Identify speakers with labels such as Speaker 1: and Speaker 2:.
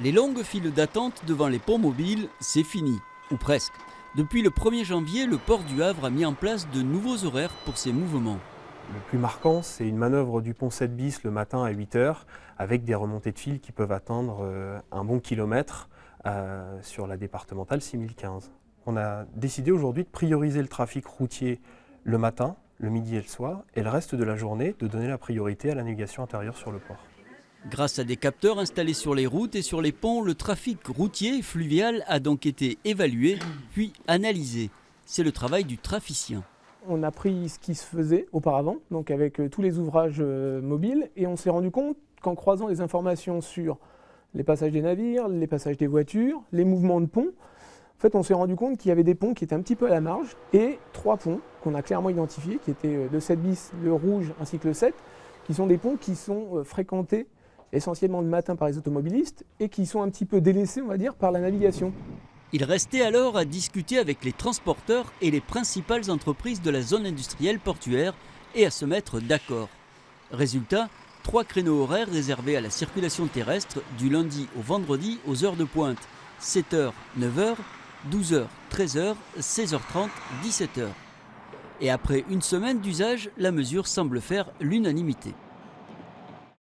Speaker 1: Les longues files d'attente devant les ponts mobiles, c'est fini, ou presque. Depuis le 1er janvier, le port du Havre a mis en place de nouveaux horaires pour ces mouvements.
Speaker 2: Le plus marquant, c'est une manœuvre du pont 7 bis le matin à 8 h, avec des remontées de file qui peuvent atteindre un bon kilomètre sur la départementale 6015. On a décidé aujourd'hui de prioriser le trafic routier le matin, le midi et le soir, et le reste de la journée de donner la priorité à la navigation intérieure sur le port.
Speaker 1: Grâce à des capteurs installés sur les routes et sur les ponts, le trafic routier et fluvial a donc été évalué, puis analysé. C'est le travail du traficien.
Speaker 3: On a pris ce qui se faisait auparavant, donc avec tous les ouvrages mobiles, et on s'est rendu compte qu'en croisant les informations sur les passages des navires, les passages des voitures, les mouvements de ponts, en fait, on s'est rendu compte qu'il y avait des ponts qui étaient un petit peu à la marge, et 3 ponts qu'on a clairement identifiés, qui étaient le 7 bis, le rouge ainsi que le 7, qui sont des ponts qui sont fréquentés essentiellement le matin par les automobilistes et qui sont un petit peu délaissés, on va dire, par la navigation.
Speaker 1: Il restait alors à discuter avec les transporteurs et les principales entreprises de la zone industrielle portuaire et à se mettre d'accord. Résultat, 3 créneaux horaires réservés à la circulation terrestre du lundi au vendredi aux heures de pointe, 7 h, 9 h, 12 h, 13 h, 16 h 30, 17 h. Et après une semaine d'usage, la mesure semble faire l'unanimité.